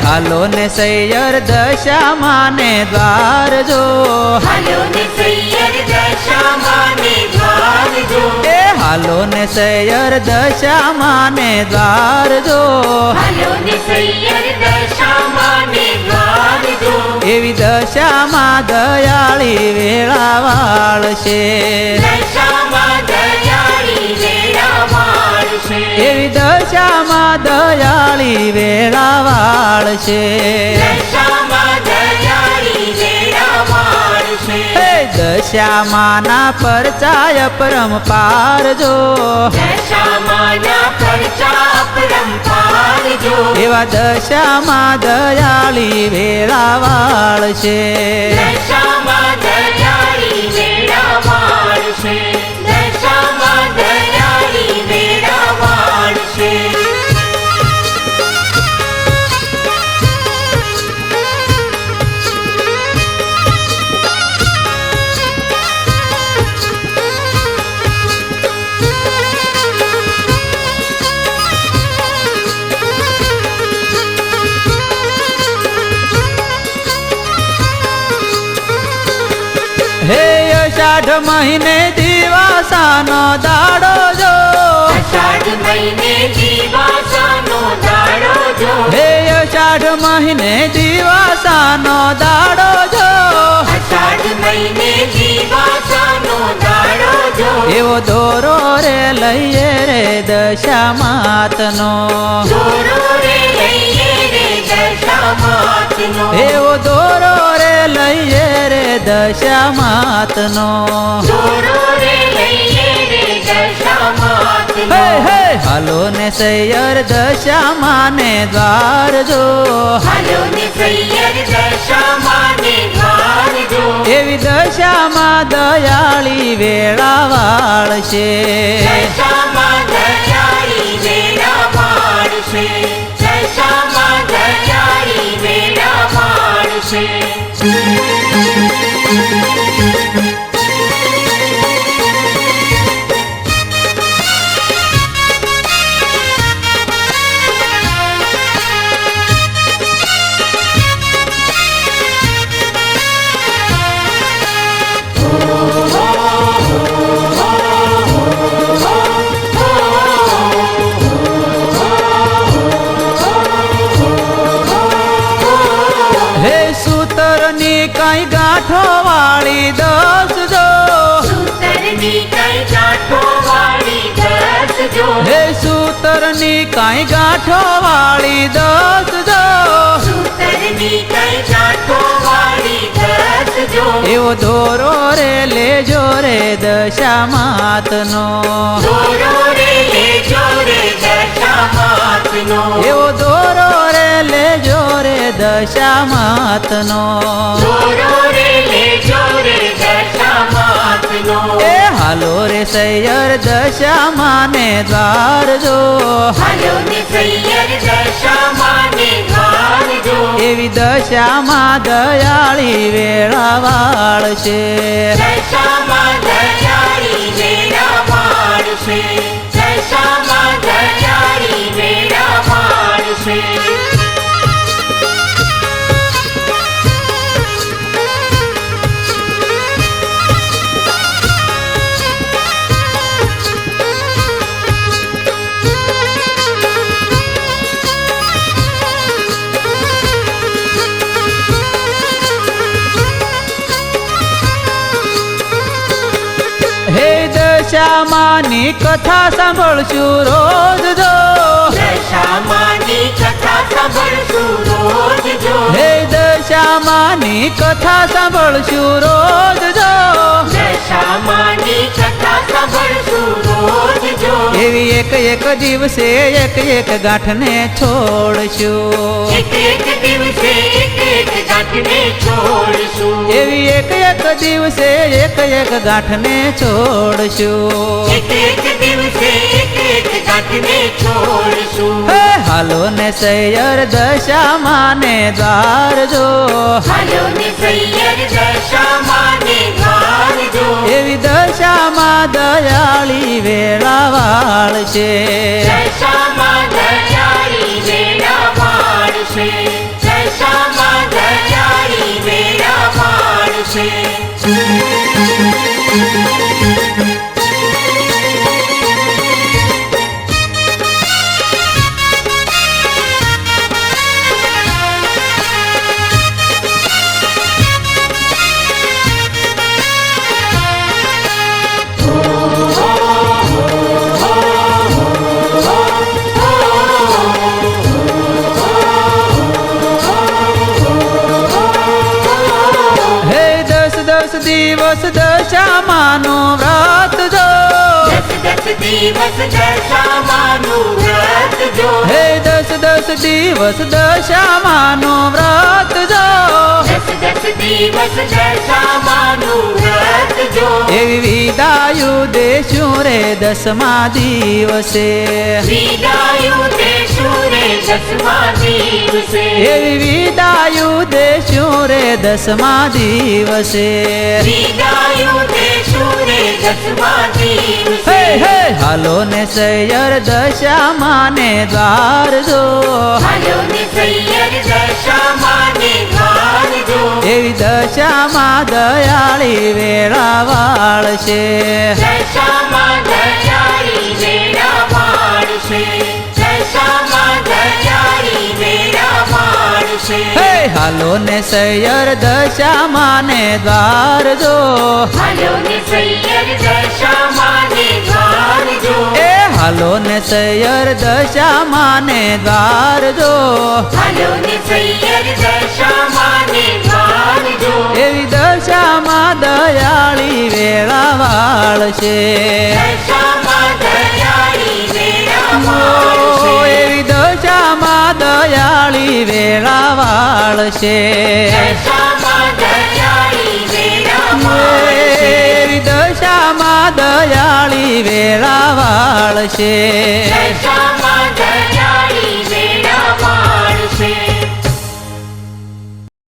હાલો ને સૈયર દશામાને દ્વાર જો, હાલો ને સૈયર દશામાને દ્વાર જો, એ હાલો ને સૈયર દશામાને દ્વાર જો, હાલો ને સૈયર દશામાને દ્વાર જો, એવી દશામાં દયાળી વેળા વાળશે, દશામાં દયાળી વેળા વાળશે, એવી દશામાં દયાળી વેળા વાળશે, દશામાં દયાળી વેળા વાળશે, હે દશામાના પરચાય પરંપાર જો, દશામાના પરચા પરંપાર જો, એવા દશામાં દયાળી વેળા વાળશે, દશામાં દયાળી વેળા વાળશે, દશામાં દયાળી વેળા વાળશે. હે અષાઢ મહિને દિવાસાનો દાડો જો, અષાઢ મહિને દિવાસાનો દાડો જો, હે અષાઢ મહિને દિવાસાનો દાડો જો, અષાઢ મહિને દિવાસાનો દાડો જો, એવો દોરો રે લઈએ રે દશામાતનો, દોરો રે લઈએ રે દશામાતનો, એવો દોરો રે લઈએ રે દશામાતનો, દોરો રે લઈએ રે દશામાતનો, હે હે હાલો ને સૈયર દશામાને દ્વાર જો, હાલો ને સૈયર દશામાને દ્વાર જો, એવી દશામાં દયાળી વેળા વાળશે, દશામાં દયાળી વેળા વાળશે, દશામાં દયાળી વેળા વાળશે. હે સૂતરની કઈ ગાંઠો વાળી દસ જો, સૂતરની કઈ ગાંઠો વાળી દસ જો, હે સૂતરની કઈ ગાંઠો વાળી દસ જો, સૂતરની કઈ ગાંઠો વાળી દસ જો, એવો દોરો રે લેજો રે દશામાતનો, દોરો રે લેજો રે દશામાતનો, એવો દોરો રે લેજો રે દશામાતનો, દોરો રે લેજો રે દશામાતનો, એ હાલો રે સૈયર દશામાને દ્વાર જો, હાલો ને સૈયર દશામાને દ્વાર જો, એવી દશામાં દયાળી વેળા વાળશે, દશામાં દયાળી વેળા વાળશે, દશામાં દયાળી વેળા વાળશે. હે દશામાની કથા સાંભળશું રોજ જો, દશામાની કથા સાંભળશું રોજ જો, હે દશામાની કથા સાંભળશું રોજ જો, દશામાની કથા સાંભળશું રોજ જો, જો એવી એક દિવસે એક ગાંઠને છોડશું એક દિવસે એક ગાંઠને છોડશું એવી એક દિવસે એક ગાંઠને છોડશું એક દિવસે એક ગાંઠને છોડશું હે હાલો ને સૈયર દશામાં ને દ્વાર જો હાલો ને સૈયર દશામાં ને દ્વાર જો એવી દશામાં દયાળી વેળાવાળ છે દશામાં દયાળી વેળા માણશે દશામાં દયાળી વેળા માણશે હે 10 દિવસ દશામાનું વ્રત જો 10 દિવસ દશામાનું વ્રત જો હે 10 દિવસ દશામાનું વ્રત જો 10 દિવસ દશામાનું વ્રત જો એવી વિદાયુ દેશું રે 10મા દિવસે વિદાયું દેશું રે 10મા દિવસે એવી વિદાયુ દેશું રે 10મા દિવસે વિદાયું દેશું રે 10મા દિવસે હે હે હાલો ને સૈયર દશામાં ને દ્વાર જો હાલો ને સૈયર દશામાં ને દ્વાર જો એવી દશામાં દયાળી વેળાવાળ છે દશામાં દયાળી વેળા માણશે દશામાં દયાળી વેળા માણશે હે હાલો ને સૈયર દશામાં ને દ્વાર જો હાલો ને સૈયર દશામાં ને દ્વાર જો એ હાલો ને સૈયર દશામાં ને દ્વાર જો હાલો ને સૈયર દશામાં ને દ્વાર જો એવી દશામાં દયાળી વેળાવાળ છે દશામાં દયાળી વેળા ઓ, માણશે એવી દશામાં દયાળી વેળાવાળ છે દશામાં દયાળી વેળા માણશે દશામાં દયાળી વેળા માણશે દશામાં દયાળી વેળાવાળ છે દશામાં દયાળી વેળા માણશે દશામાં દયાળી વેળા માણશે દશામાં દયાળી વેળા માણશે દશામાં દયાળી વેળા માણશે દશામાં દયાળી વેળા માણશે એવી દશામાં દયાળી વેળાવાળ છે દશામાં દયાળી